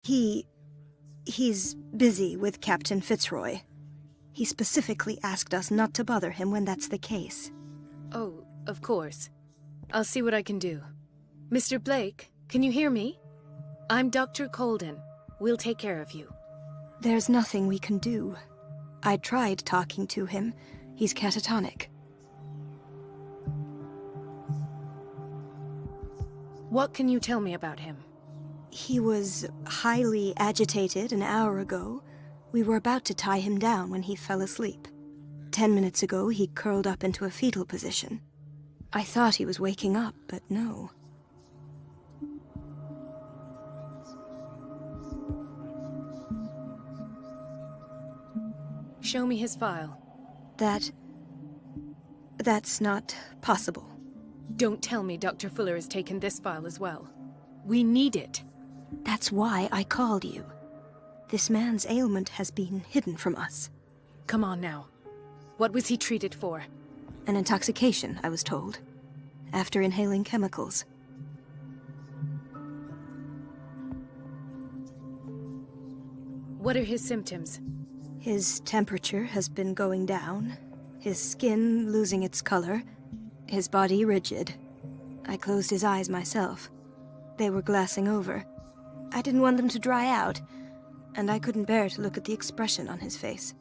He's busy with Captain Fitzroy. He specifically asked us not to bother him when that's the case. Oh, of course. I'll see what I can do. Mr. Blake, can you hear me? I'm Dr. Colden. We'll take care of you. There's nothing we can do. I tried talking to him. He's catatonic. What can you tell me about him? He was highly agitated an hour ago. We were about to tie him down when he fell asleep. 10 minutes ago, he curled up into a fetal position. I thought he was waking up, but no. Show me his file. That's not possible. Don't tell me Dr. Fuller has taken this file as well. We need it. That's why I called you. This man's ailment has been hidden from us. Come on now. What was he treated for? An intoxication, I was told. After inhaling chemicals. What are his symptoms? His temperature has been going down. His skin losing its color. His body rigid. I closed his eyes myself. They were glassing over. I didn't want them to dry out, and I couldn't bear to look at the expression on his face.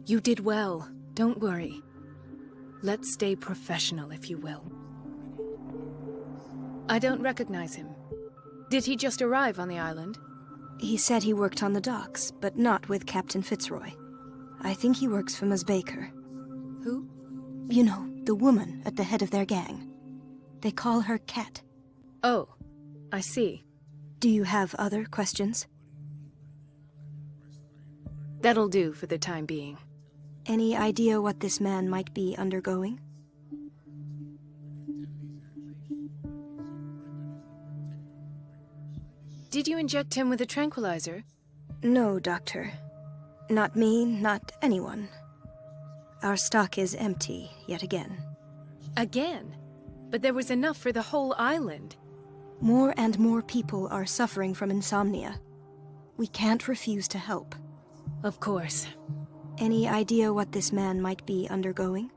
You did well. Don't worry. Let's stay professional, if you will. I don't recognize him. Did he just arrive on the island? He said he worked on the docks, but not with Captain Fitzroy. I think he works for Ms. Baker. Who? You know, the woman at the head of their gang. They call her Cat. Oh, I see. Do you have other questions? That'll do for the time being. Any idea what this man might be undergoing? Did you inject him with a tranquilizer? No, Doctor. Not me, not anyone. Our stock is empty, yet again. Again? But there was enough for the whole island. More and more people are suffering from insomnia. We can't refuse to help. Of course. Any idea what this man might be undergoing?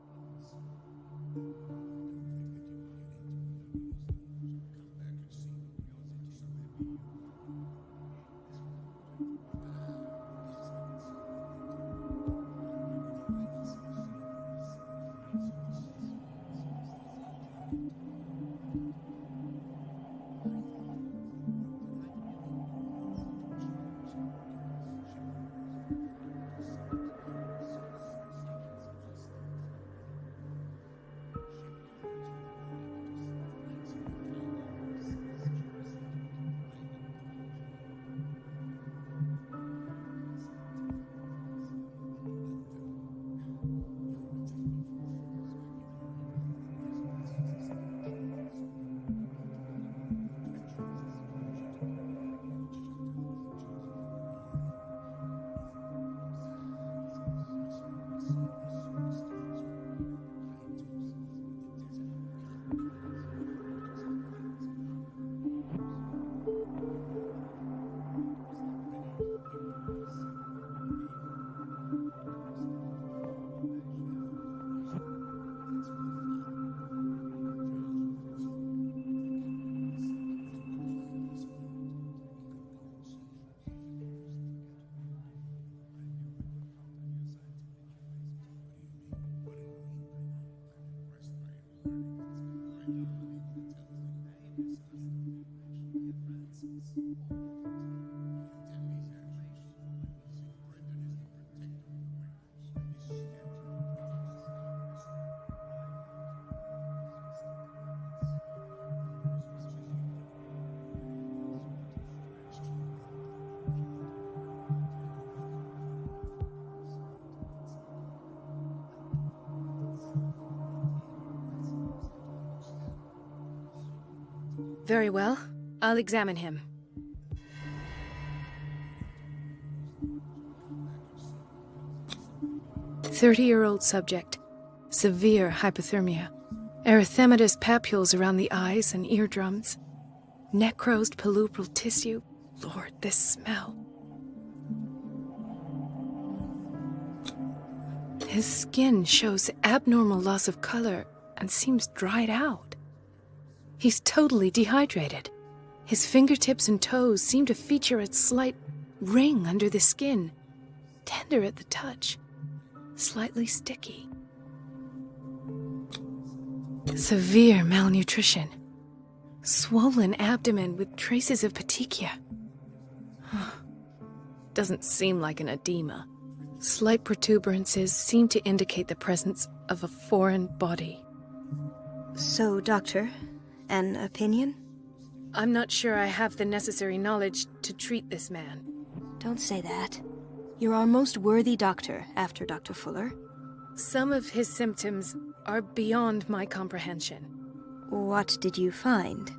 Very well. I'll examine him. "30-year-old subject. Severe hypothermia. Erythematous papules around the eyes and eardrums. Necrosed palpebral tissue. Lord, this smell. His skin shows abnormal loss of color and seems dried out. He's totally dehydrated. His fingertips and toes seem to feature a slight ring under the skin, tender at the touch, slightly sticky. Severe malnutrition. Swollen abdomen with traces of petechia. Doesn't seem like an edema. Slight protuberances seem to indicate the presence of a foreign body. So, Doctor, an opinion? I'm not sure I have the necessary knowledge to treat this man. Don't say that. You're our most worthy doctor after Dr. Fuller. Some of his symptoms are beyond my comprehension. What did you find?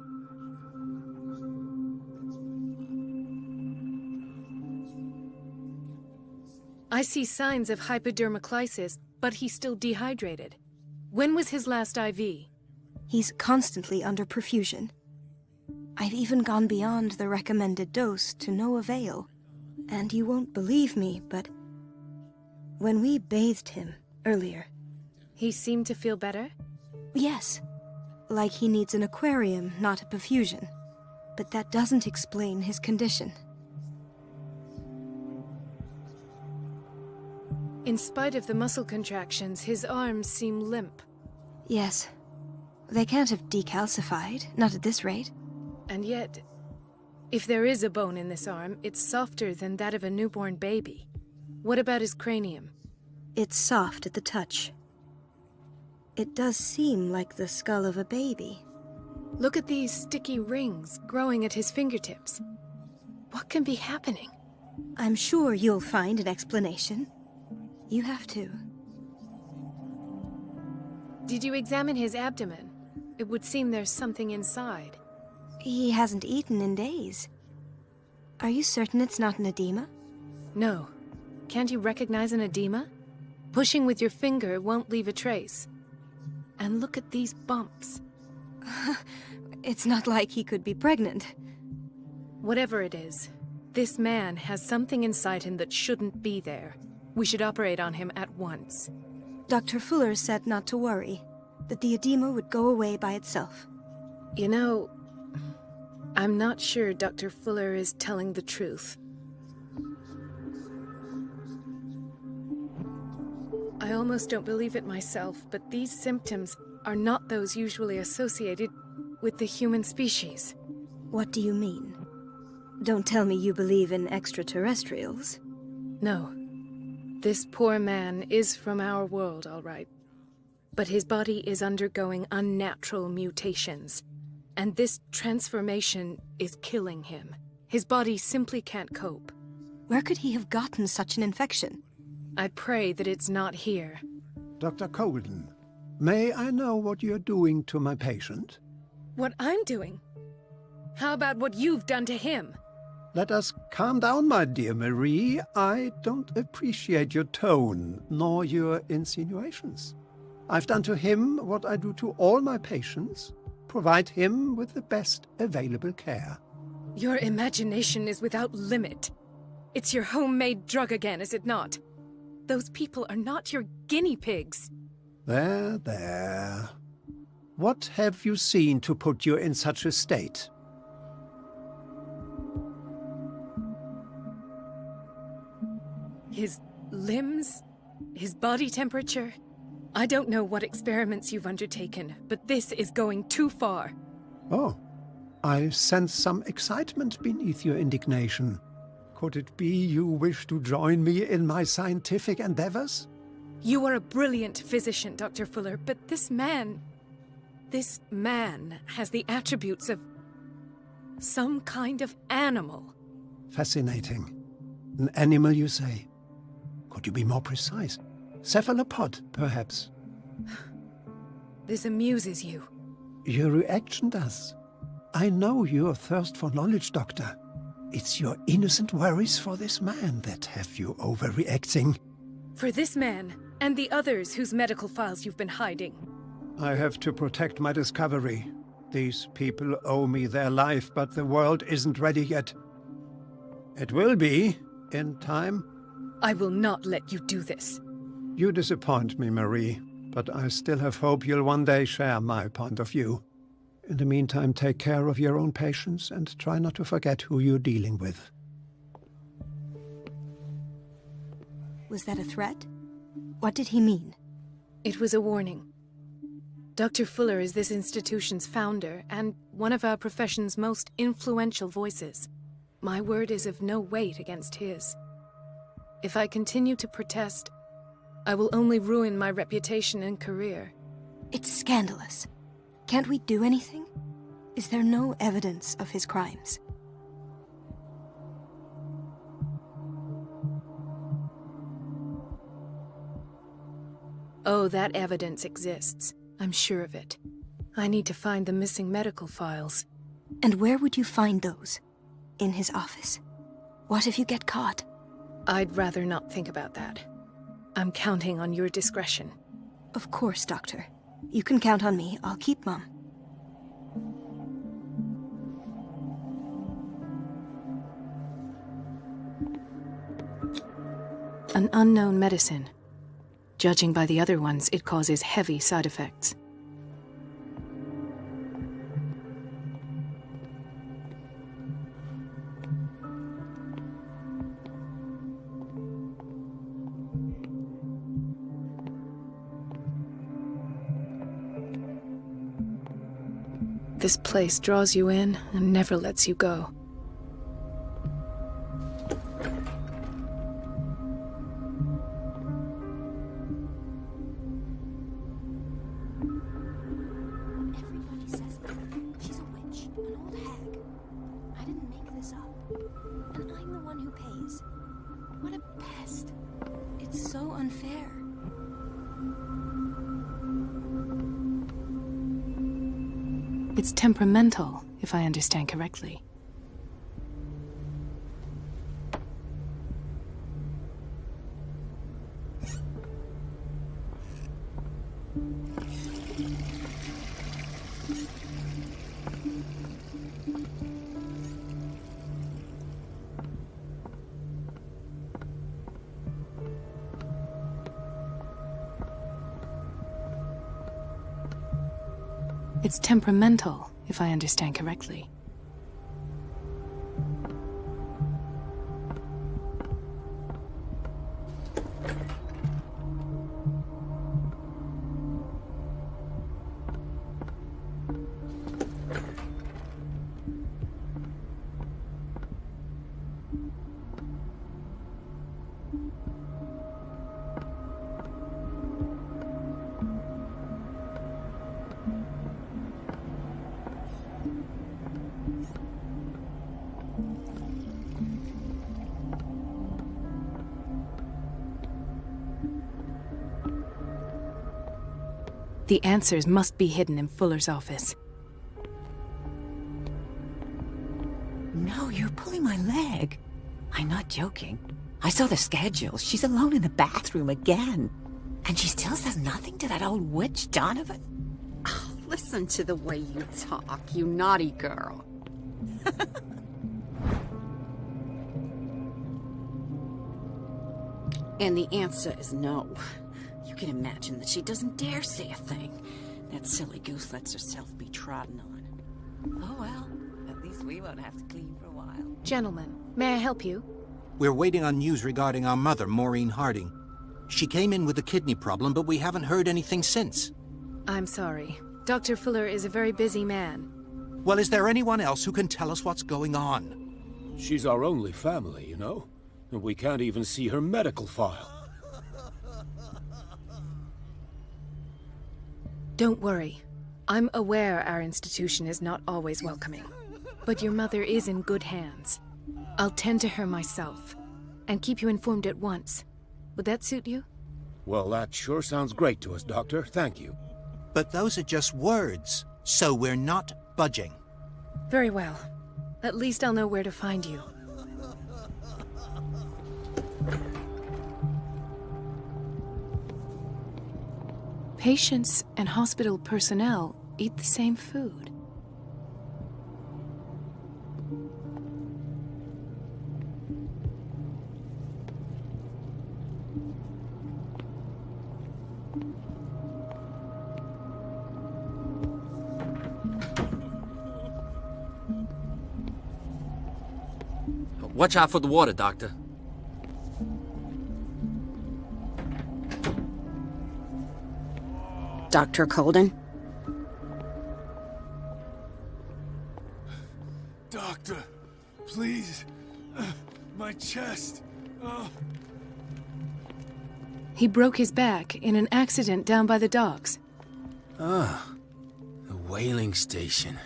I see signs of hypodermoclysis, but he's still dehydrated. When was his last IV? He's constantly under perfusion. I've even gone beyond the recommended dose to no avail. And you won't believe me, but when we bathed him earlier... He seemed to feel better? Yes. Like he needs an aquarium, not a perfusion. But that doesn't explain his condition. In spite of the muscle contractions, his arms seem limp. Yes. They can't have decalcified, not at this rate. And yet, if there is a bone in this arm, it's softer than that of a newborn baby. What about his cranium? It's soft at the touch. It does seem like the skull of a baby. Look at these sticky rings growing at his fingertips. What can be happening? I'm sure you'll find an explanation. You have to. Did you examine his abdomen? It would seem there's something inside. He hasn't eaten in days. Are you certain it's not an edema? No. Can't you recognize an edema? Pushing with your finger won't leave a trace. And look at these bumps. It's not like he could be pregnant. Whatever it is, this man has something inside him that shouldn't be there. We should operate on him at once. Dr. Fuller said not to worry, that the edema would go away by itself. You know, I'm not sure Dr. Fuller is telling the truth. I almost don't believe it myself, but these symptoms are not those usually associated with the human species. What do you mean? Don't tell me you believe in extraterrestrials. No. This poor man is from our world, all right. But his body is undergoing unnatural mutations. And this transformation is killing him. His body simply can't cope. Where could he have gotten such an infection? I pray that it's not here. Dr. Colden, may I know what you're doing to my patient? What I'm doing? How about what you've done to him? Let us calm down, my dear Marie. I don't appreciate your tone, nor your insinuations. I've done to him what I do to all my patients. Provide him with the best available care. Your imagination is without limit. It's your homemade drug again, is it not? Those people are not your guinea pigs. There, there. What have you seen to put you in such a state? His limbs? His body temperature? I don't know what experiments you've undertaken, but this is going too far. Oh, I sense some excitement beneath your indignation. Could it be you wish to join me in my scientific endeavors? You are a brilliant physician, Dr. Fuller, but this man has the attributes of some kind of animal. Fascinating. An animal, you say? Could you be more precise? Cephalopod, perhaps? This amuses you. Your reaction does. I know your thirst for knowledge, Doctor. It's your innocent worries for this man that have you overreacting. For this man, and the others whose medical files you've been hiding. I have to protect my discovery. These people owe me their life, but the world isn't ready yet. It will be, in time. I will not let you do this. You disappoint me, Marie, but I still have hope you'll one day share my point of view. In the meantime, take care of your own patients and try not to forget who you're dealing with. Was that a threat? What did he mean? It was a warning. Dr. Fuller is this institution's founder and one of our profession's most influential voices. My word is of no weight against his. If I continue to protest, I will only ruin my reputation and career. It's scandalous. Can't we do anything? Is there no evidence of his crimes? Oh, that evidence exists. I'm sure of it. I need to find the missing medical files. And where would you find those? In his office? What if you get caught? I'd rather not think about that. I'm counting on your discretion. Of course, Doctor. You can count on me. I'll keep Mum. An unknown medicine. Judging by the other ones, it causes heavy side effects. This place draws you in and never lets you go. Everybody says it. She's a witch, an old hag. I didn't make this up. And I'm the one who pays. What a pest. It's so unfair. It's temperamental, if I understand correctly. It's temperamental, if I understand correctly. The answers must be hidden in Fuller's office. No, you're pulling my leg. I'm not joking. I saw the schedule. She's alone in the bathroom again. And she still says nothing to that old witch, Donovan. Oh, listen to the way you talk, you naughty girl. And the answer is no. You can imagine that she doesn't dare say a thing. That silly goose lets herself be trodden on. Oh well, at least we won't have to clean for a while. Gentlemen, may I help you? We're waiting on news regarding our mother, Maureen Harding. She came in with a kidney problem, but we haven't heard anything since. I'm sorry. Dr. Fuller is a very busy man. Well, is there anyone else who can tell us what's going on? She's our only family, you know? And we can't even see her medical file. Don't worry. I'm aware our institution is not always welcoming. But your mother is in good hands. I'll tend to her myself, and keep you informed at once. Would that suit you? Well, that sure sounds great to us, Doctor. Thank you. But those are just words, so we're not budging. Very well. At least I'll know where to find you. Patients and hospital personnel eat the same food. Watch out for the water, Doctor. Dr. Colden? Doctor, please. My chest. He broke his back in an accident down by the docks. Ah, the whaling station.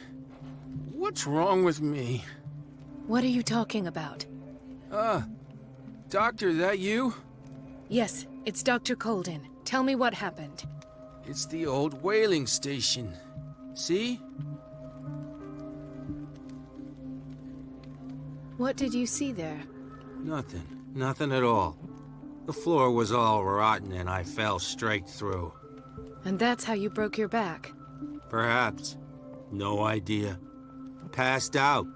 What's wrong with me? What are you talking about? Doctor, that you? Yes, it's Dr. Colden. Tell me what happened. It's the old whaling station. See? What did you see there? Nothing. Nothing at all. The floor was all rotten and I fell straight through. And that's how you broke your back? Perhaps. No idea. Passed out.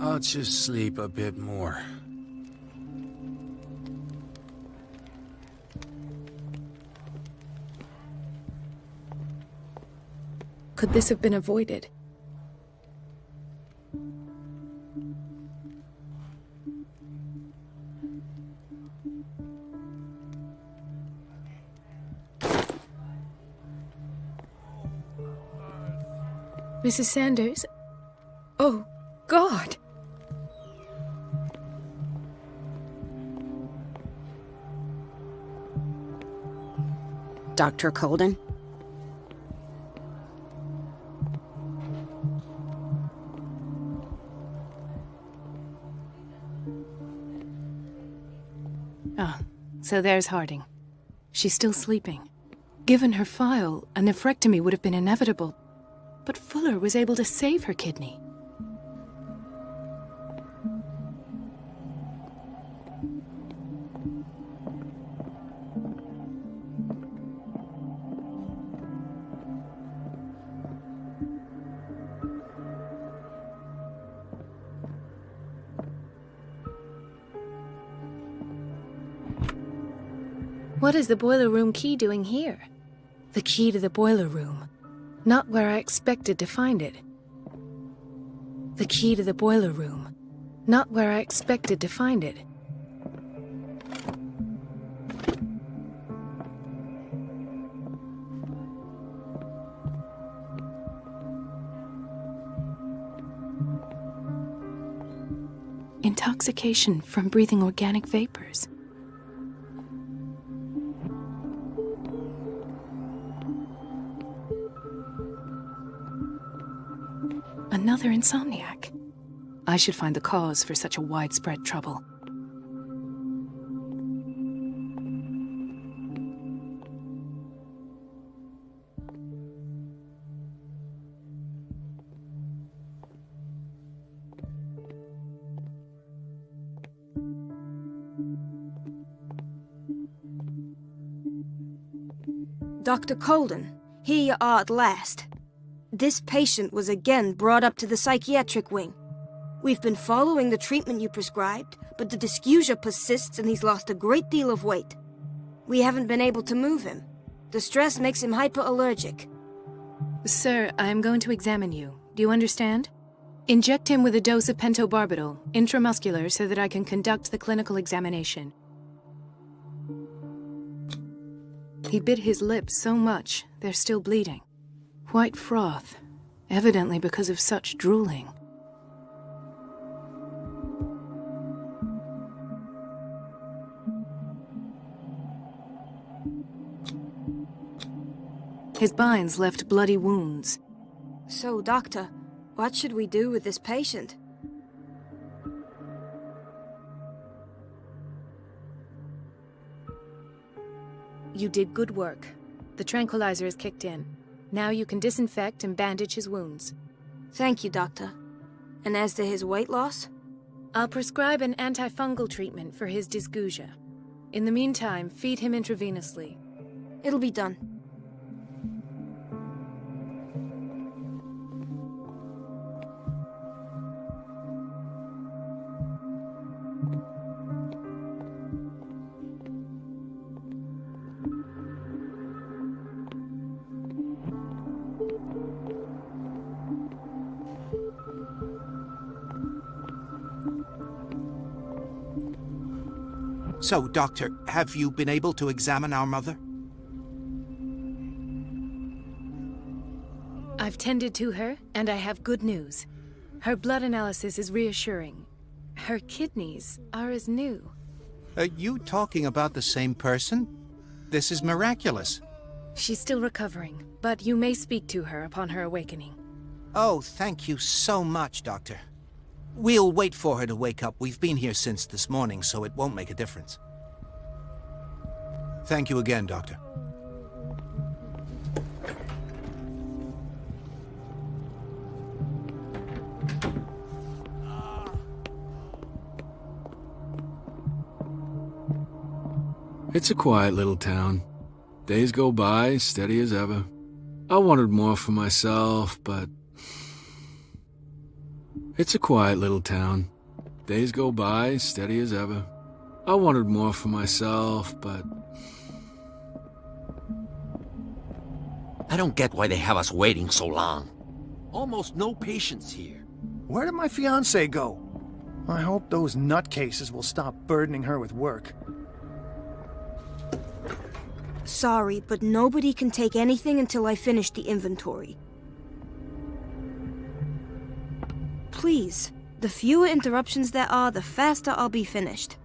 I'll just sleep a bit more. Could this have been avoided? Mrs. Sanders? Oh, God! Dr. Colden? Ah, so there's Harding. She's still sleeping. Given her file, a nephrectomy would have been inevitable. But Fuller was able to save her kidney. What is the boiler room key doing here? The key to the boiler room. Not where I expected to find it. The key to the boiler room. Not where I expected to find it. Intoxication from breathing organic vapors. Another insomniac. I should find the cause for such a widespread trouble. Dr. Colden, here you are at last. This patient was again brought up to the psychiatric wing. We've been following the treatment you prescribed, but the dysgeusia persists and he's lost a great deal of weight. We haven't been able to move him. The stress makes him hyperallergic. Sir, I am going to examine you. Do you understand? Inject him with a dose of pentobarbital, intramuscular, so that I can conduct the clinical examination. He bit his lips so much, they're still bleeding. White froth, evidently because of such drooling. His binds left bloody wounds. So, Doctor, what should we do with this patient? You did good work. The tranquilizer is kicked in. Now you can disinfect and bandage his wounds. Thank you, Doctor. And as to his weight loss? I'll prescribe an antifungal treatment for his dysgeusia. In the meantime, feed him intravenously. It'll be done. So, Doctor, have you been able to examine our mother? I've tended to her, and I have good news. Her blood analysis is reassuring. Her kidneys are as new. Are you talking about the same person? This is miraculous. She's still recovering, but you may speak to her upon her awakening. Oh, thank you so much, Doctor. We'll wait for her to wake up. We've been here since this morning, so it won't make a difference. Thank you again, Doctor. It's a quiet little town. Days go by, steady as ever. I wanted more for myself, but... It's a quiet little town. Days go by, steady as ever. I wanted more for myself, but... I don't get why they have us waiting so long. Almost no patients here. Where did my fiancée go? I hope those nutcases will stop burdening her with work. Sorry, but nobody can take anything until I finish the inventory. Please, the fewer interruptions there are, the faster I'll be finished.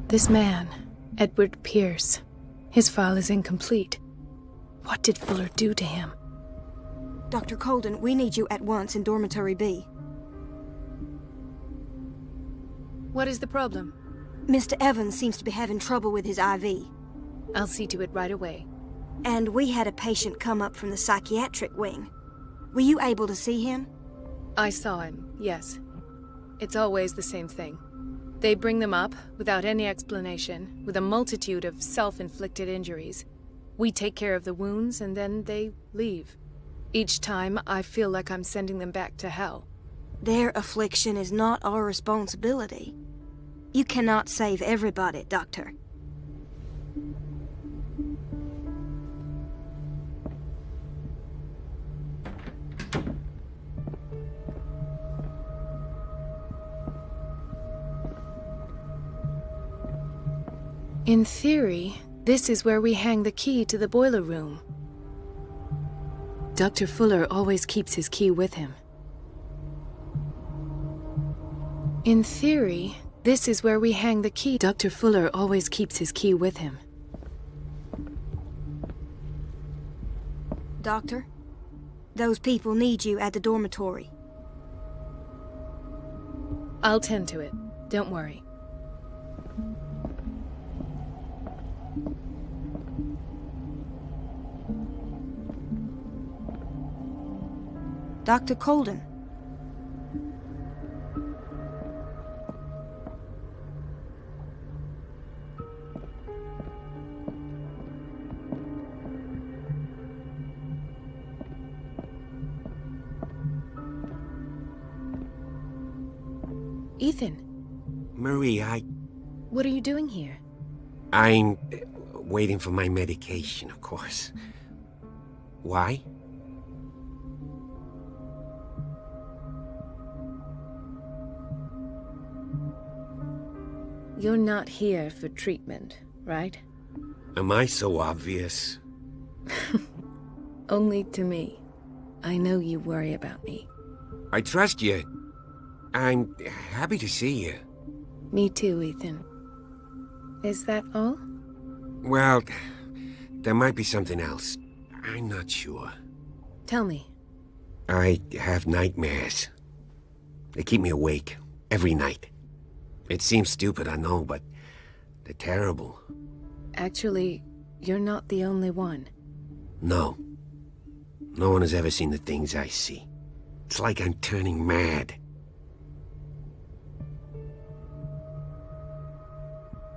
This man, Edward Pierce, his file is incomplete. What did Fuller do to him? Dr. Colden, we need you at once in Dormitory B. What is the problem? Mr. Evans seems to be having trouble with his IV. I'll see to it right away. And we had a patient come up from the psychiatric wing. Were you able to see him? I saw him, yes. It's always the same thing. They bring them up, without any explanation, with a multitude of self-inflicted injuries. We take care of the wounds, and then they leave. Each time, I feel like I'm sending them back to hell. Their affliction is not our responsibility. You cannot save everybody, Doctor. In theory, this is where we hang the key to the boiler room. Dr. Fuller always keeps his key with him. In theory, this is where we hang the key. Dr. Fuller always keeps his key with him. Doctor, those people need you at the dormitory. I'll tend to it. Don't worry. Dr. Colden. Ethan. Marie, What are you doing here? I'm waiting for my medication, of course. Why? You're not here for treatment, right? Am I so obvious? Only to me. I know you worry about me. I trust you. I'm happy to see you. Me too, Ethan. Is that all? Well, there might be something else. I'm not sure. Tell me. I have nightmares. They keep me awake every night. It seems stupid, I know, but they're terrible. Actually, you're not the only one. No. No one has ever seen the things I see. It's like I'm turning mad.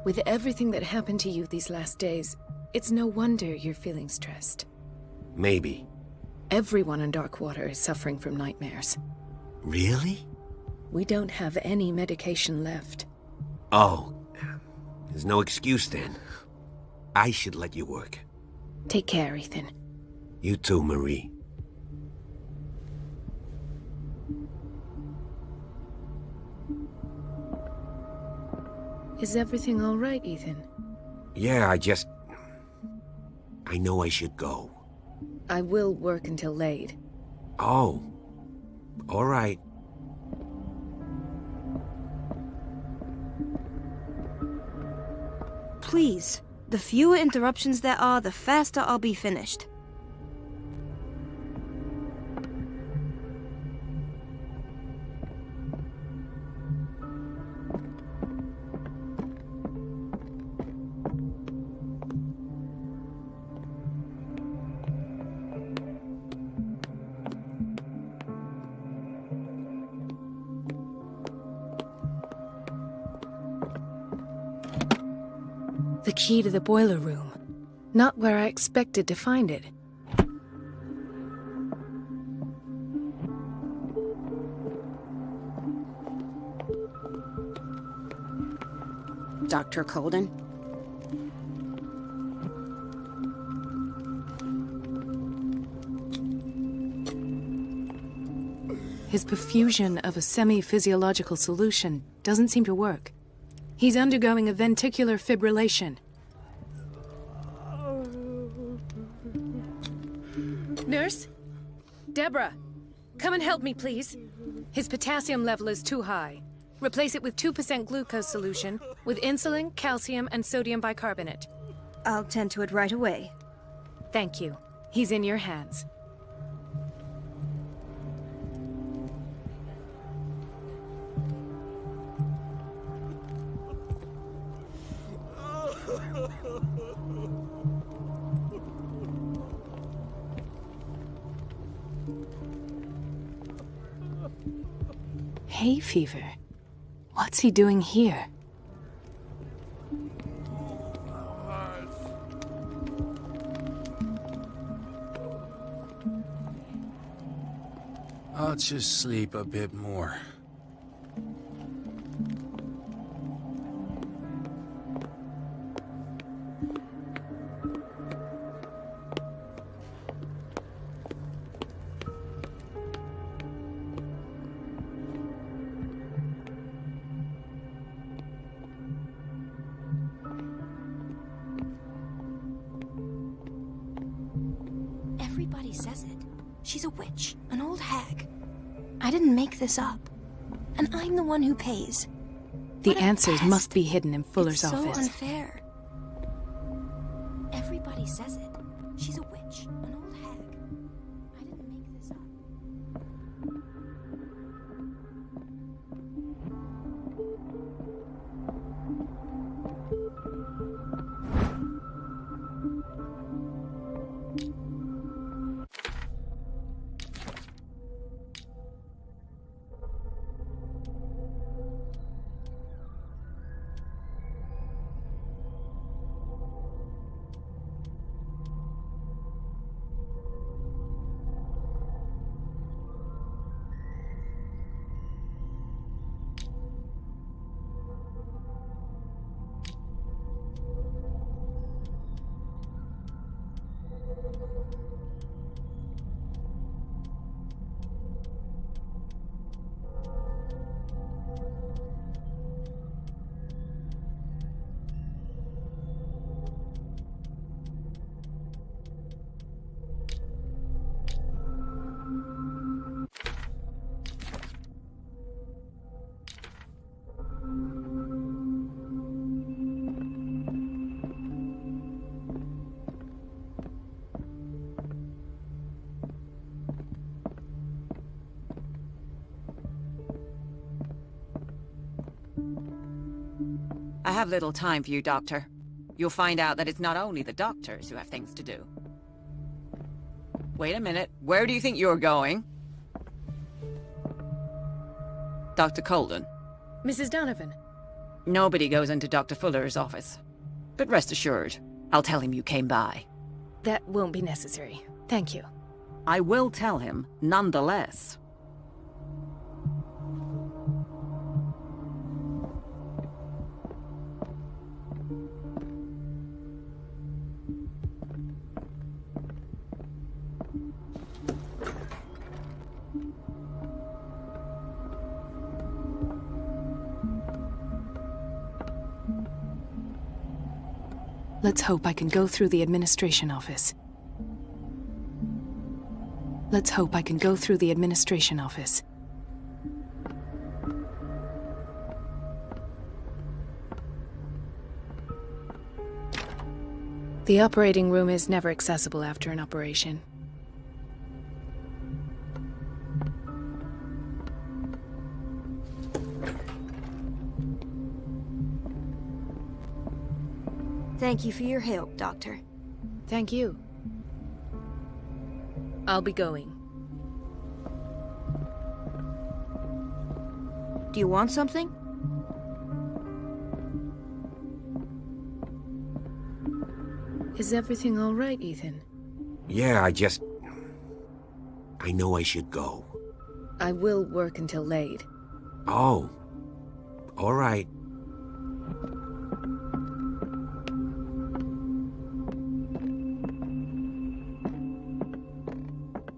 With everything that happened to you these last days, it's no wonder you're feeling stressed. Maybe. Everyone in Darkwater is suffering from nightmares. Really? We don't have any medication left. Oh. There's no excuse then. I should let you work. Take care, Ethan. You too, Marie. Is everything all right, Ethan? Yeah, I know I should go. I will work until late. Oh. All right. Please. The fewer interruptions there are, the faster I'll be finished. The key to the boiler room. Not where I expected to find it. Dr. Colden? His perfusion of a semi-physiological solution doesn't seem to work. He's undergoing a ventricular fibrillation. Nurse? Deborah, come and help me, please. His potassium level is too high. Replace it with 2% glucose solution with insulin, calcium, and sodium bicarbonate. I'll tend to it right away. Thank you. He's in your hands. Hay fever. What's he doing here? I'll just sleep a bit more. Everybody says it. She's a witch, an old hag. I didn't make this up. And I'm the one who pays. The answers must be hidden in Fuller's office. It's so unfair. Everybody says it. She's a witch, an old hag. I didn't make this up. I have little time for you, Doctor. You'll find out that it's not only the doctors who have things to do. Wait a minute. Where do you think you're going? Dr. Colden. Mrs. Donovan. Nobody goes into Dr. Fuller's office. But rest assured, I'll tell him you came by. That won't be necessary. Thank you. I will tell him, nonetheless. Let's hope I can go through the administration office. Let's hope I can go through the administration office. The operating room is never accessible after an operation. Thank you for your help, Doctor. Thank you. I'll be going. Do you want something? Is everything all right, Ethan? Yeah, I know I should go. I will work until late. Oh. All right.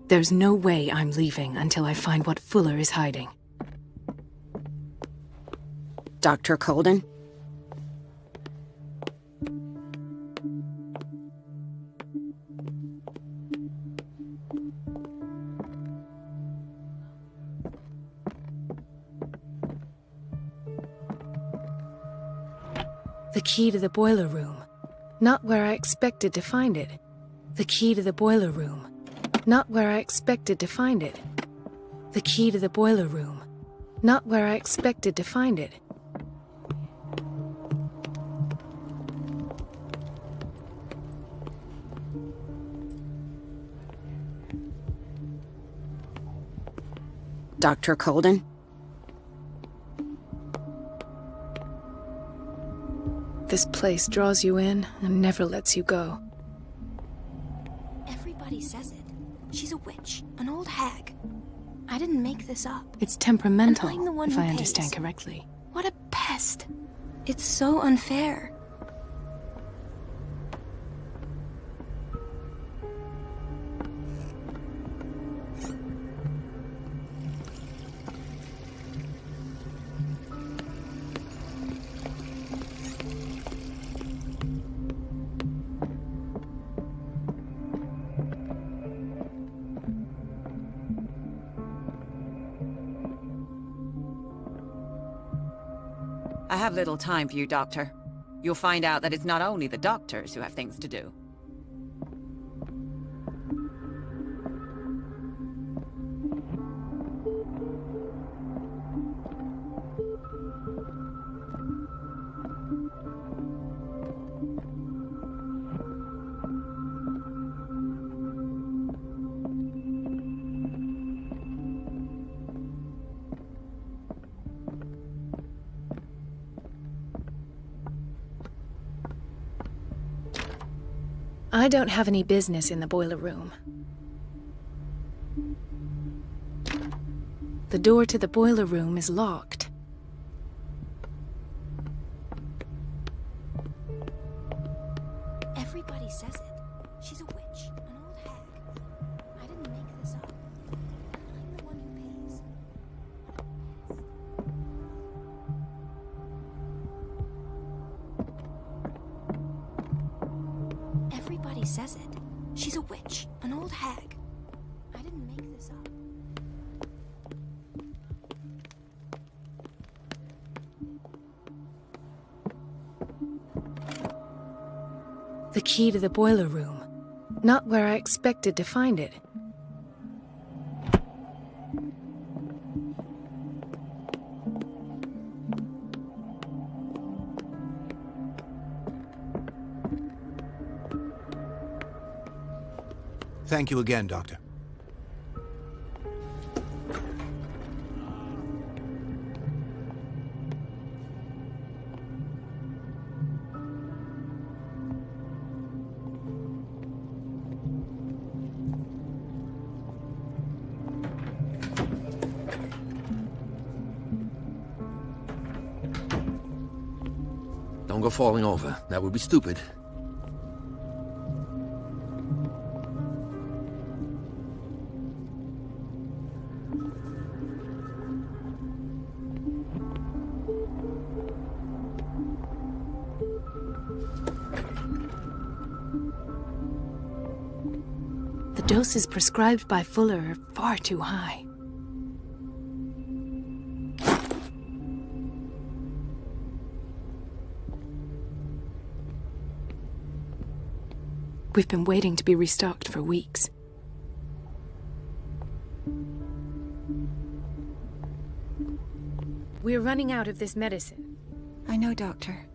There's no way I'm leaving until I find what Fuller is hiding. Dr. Colden? The key to the boiler room. Not where I expected to find it. The key to the boiler room. Not where I expected to find it. The key to the boiler room. Not where I expected to find it. Dr. Colden? This place draws you in and never lets you go. Everybody says it. She's a witch, an old hag. I didn't make this up. It's temperamental, And I'm the one if who I pays. understand correctly. What a pest. It's so unfair. I have little time for you, Doctor. You'll find out that it's not only the doctors who have things to do. I don't have any business in the boiler room. The door to the boiler room is locked. Everybody says it. She's a witch, an old hag. I didn't make this up. I'm the one who pays. Everybody says it. She's a witch, an old hag. I didn't make this up. The key to the boiler room. Not where I expected to find it. Thank you again, Doctor. Don't go falling over. That would be stupid. doses prescribed by Fuller are far too high. We've been waiting to be restocked for weeks. We're running out of this medicine. I know, Doctor.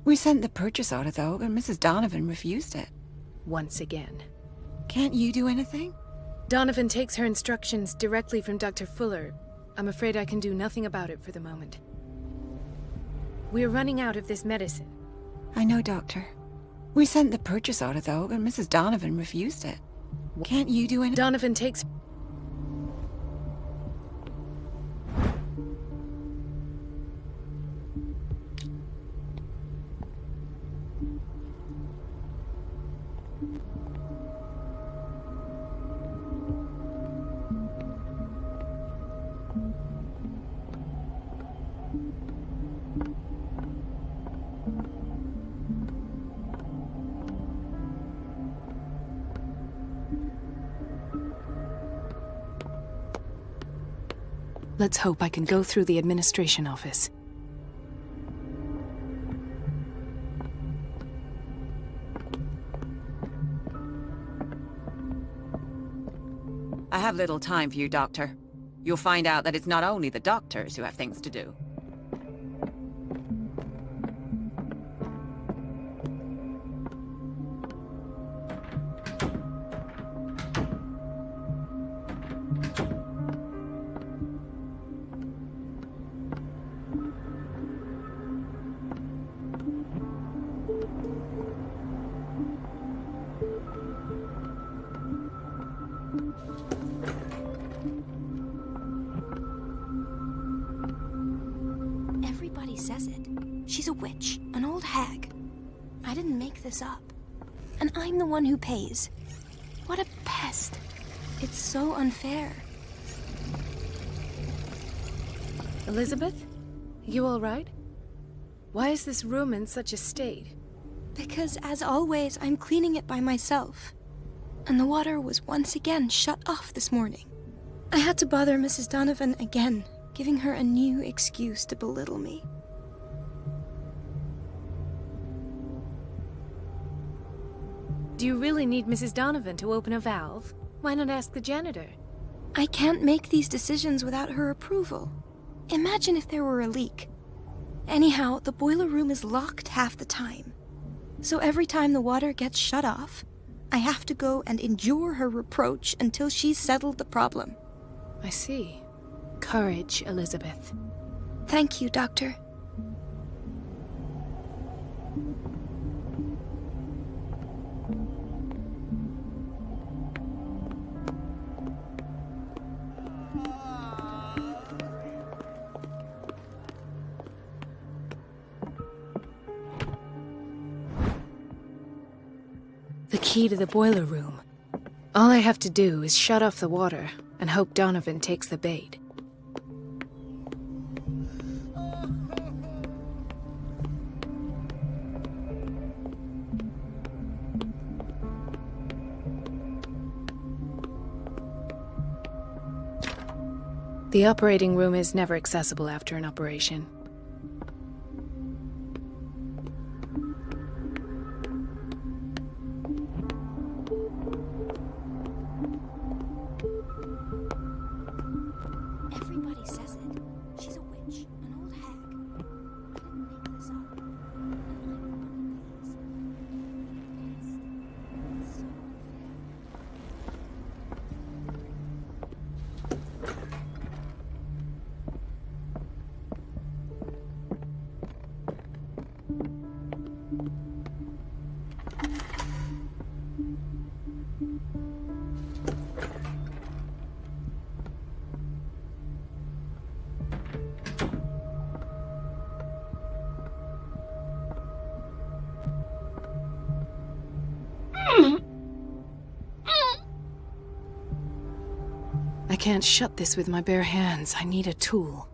We sent the purchase order, though, but Mrs. Donovan refused it. Once again. Can't you do anything? Donovan takes her instructions directly from Dr. Fuller. I'm afraid I can do nothing about it for the moment. We're running out of this medicine. I know, Doctor. We sent the purchase order, though, but Mrs. Donovan refused it. Can't you do anything? Donovan takes... Let's hope I can go through the administration office. I have little time for you, Doctor. You'll find out that it's not only the doctors who have things to do. Everybody says it. She's a witch, an old hag. I didn't make this up. And I'm the one who pays. What a pest. It's so unfair. Elizabeth? You all right? Why is this room in such a state? Because, as always, I'm cleaning it by myself. And the water was once again shut off this morning. I had to bother Mrs. Donovan again, giving her a new excuse to belittle me. Do you really need Mrs. Donovan to open a valve? Why not ask the janitor? I can't make these decisions without her approval. Imagine if there were a leak. Anyhow, the boiler room is locked half the time. So every time the water gets shut off, I have to go and endure her reproach until she's settled the problem. I see. Courage, Elizabeth. Thank you, Doctor. The key to the boiler room. All I have to do is shut off the water and hope Donovan takes the bait. The operating room is never accessible after an operation. Everybody says it. She's a witch, an old hag. I didn't make this up. And I'm the one who pays. It's so I can't shut this with my bare hands. I need a tool.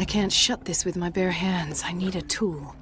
I can't shut this with my bare hands. I need a tool.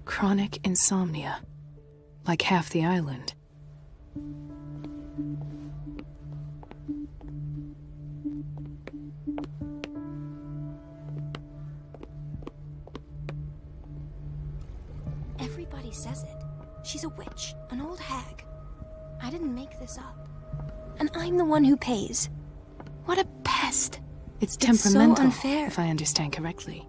Chronic insomnia, like half the island. Everybody says it. She's a witch, an old hag. I didn't make this up. And I'm the one who pays. What a pest. It's temperamental, so unfair. if I understand correctly.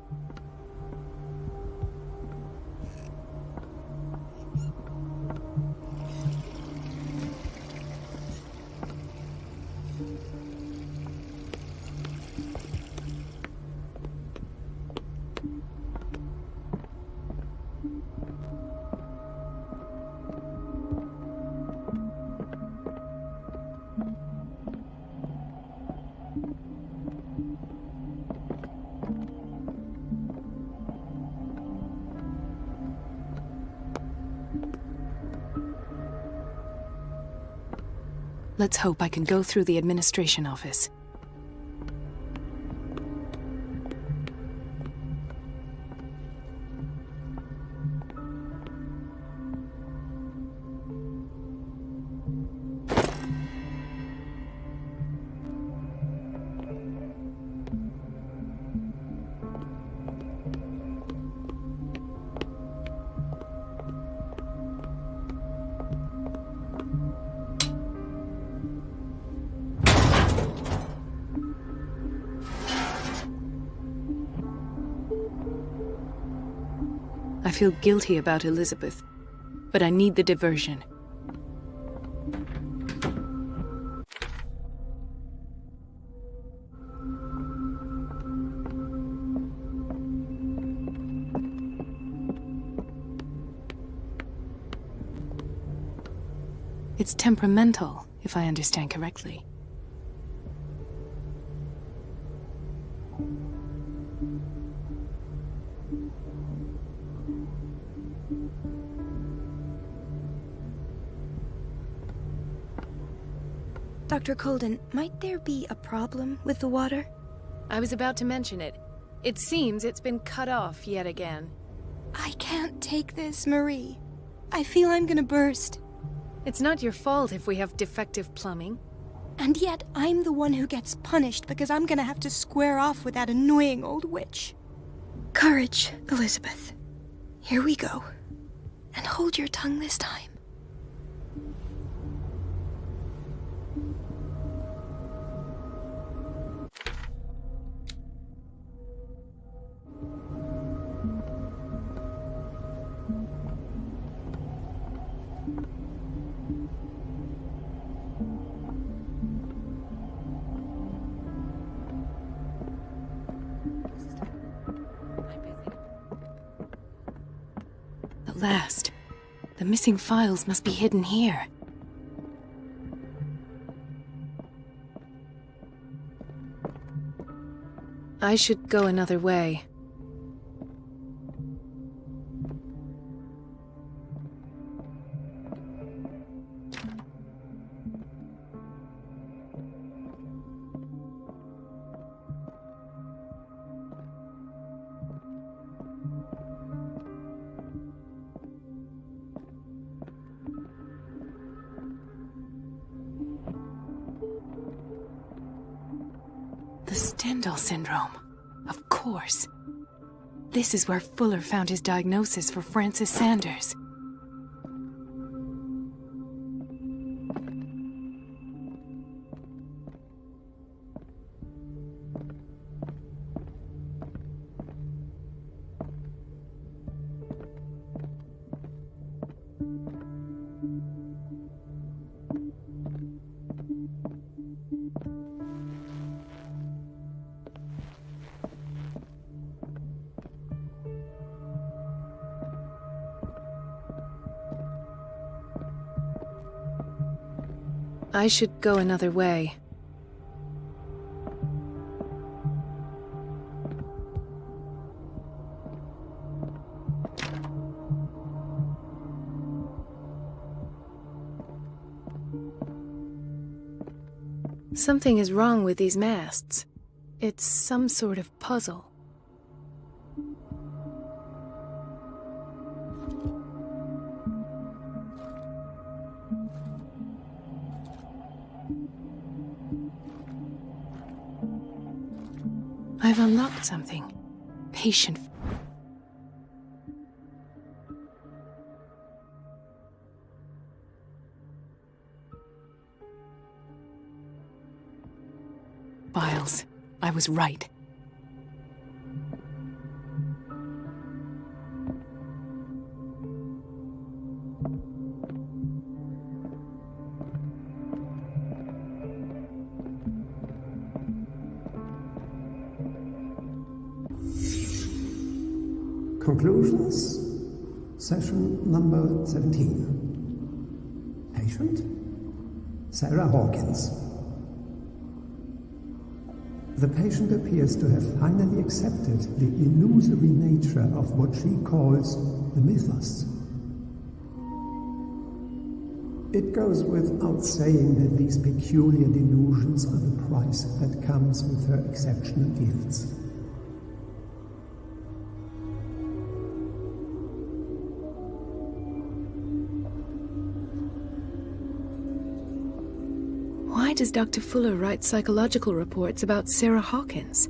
Let's hope I can go through the administration office. I feel guilty about Elizabeth, but I need the diversion. It's temperamental, if I understand correctly. Dr. Colden, might there be a problem with the water? I was about to mention it. It seems it's been cut off yet again. I can't take this, Marie. I feel I'm gonna burst. It's not your fault if we have defective plumbing. And yet, I'm the one who gets punished because I'm gonna have to square off with that annoying old witch. Courage, Elizabeth. Here we go. And hold your tongue this time. At last. The missing files must be hidden here. I should go another way. The Stendhal syndrome. Of course. This is where Fuller found his diagnosis for Francis Sanders. I should go another way. Something is wrong with these masts. It's some sort of puzzle. I've unlocked something. Patient. Files. I was right. Conclusions, session number 17. Patient, Sarah Hawkins. The patient appears to have finally accepted the illusory nature of what she calls the mythos. It goes without saying that these peculiar delusions are the price that comes with her exceptional gifts. Why does Dr. Fuller write psychological reports about Sarah Hawkins?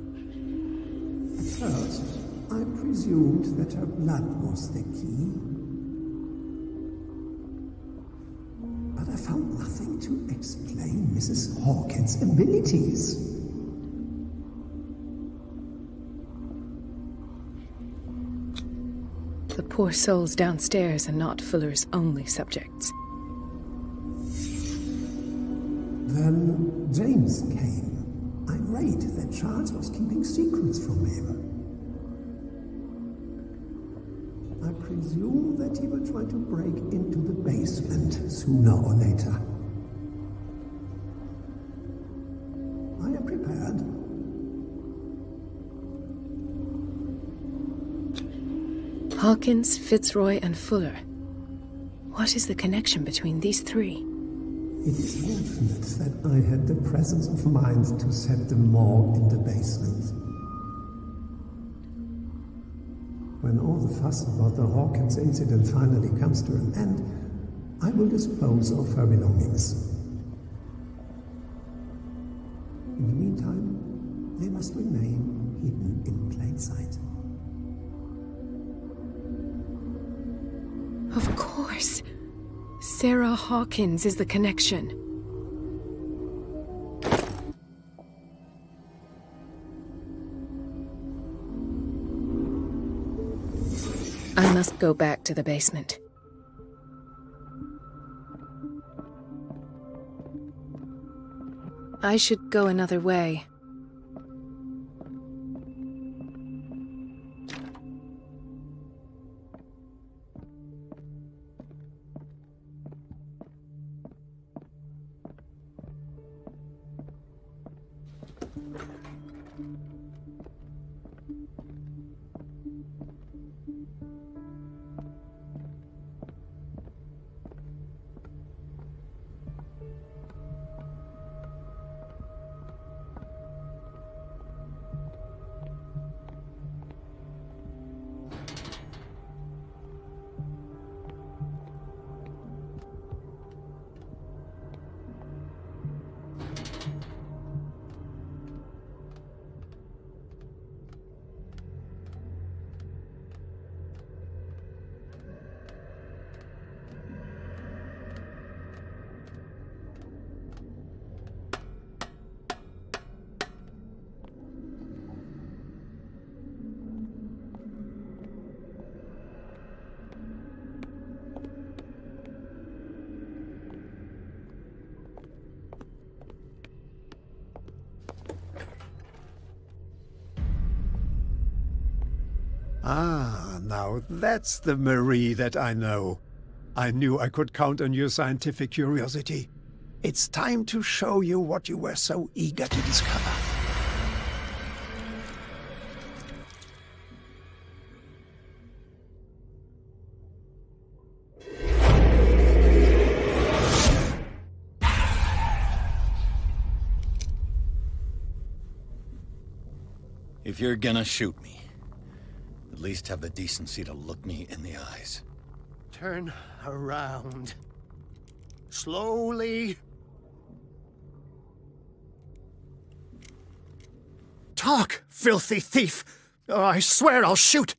At first, I presumed that her blood was the key. But I found nothing to explain Mrs. Hawkins' abilities. The poor souls downstairs are not Fuller's only subjects. Then James came, irate that Charles was keeping secrets from him. I presume that he will try to break into the basement sooner or later. I am prepared. Hawkins, Fitzroy, and Fuller. What is the connection between these three? It is fortunate that I had the presence of mind to set the morgue in the basement. When all the fuss about the Hawkins incident finally comes to an end, I will dispose of her belongings. In the meantime, they must remain hidden in plain sight. Of course. Sarah Hawkins is the connection. I must go back to the basement. I should go another way. Ah, now that's the Marie that I know. I knew I could count on your scientific curiosity. It's time to show you what you were so eager to discover. If you're gonna shoot me, at least have the decency to look me in the eyes. Turn around. Slowly. Talk, filthy thief! I swear I'll shoot!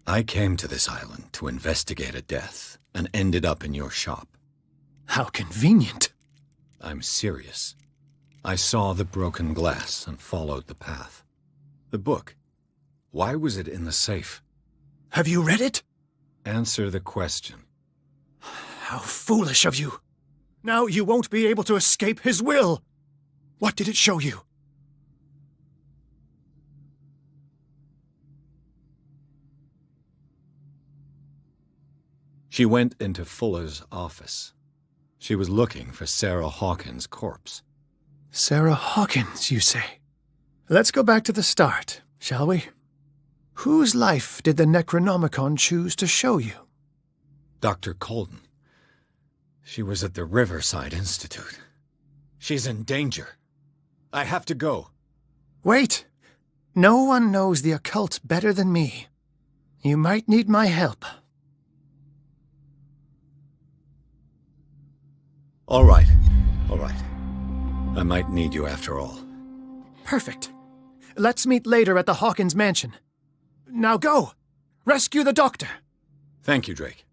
I came to this island to investigate a death, and ended up in your shop. How convenient. I'm serious. I saw the broken glass and followed the path. The book. Why was it in the safe? Have you read it? Answer the question. How foolish of you. Now you won't be able to escape his will. What did it show you? She went into Fuller's office. She was looking for Sarah Hawkins' corpse. Sarah Hawkins, you say? Let's go back to the start, shall we? Whose life did the Necronomicon choose to show you? Dr. Colden. She was at the Riverside Institute. She's in danger. I have to go. Wait. No one knows the occult better than me. You might need my help. All right. All right. I might need you after all. Perfect. Let's meet later at the Hawkins mansion. Now go! Rescue the doctor! Thank you, Drake.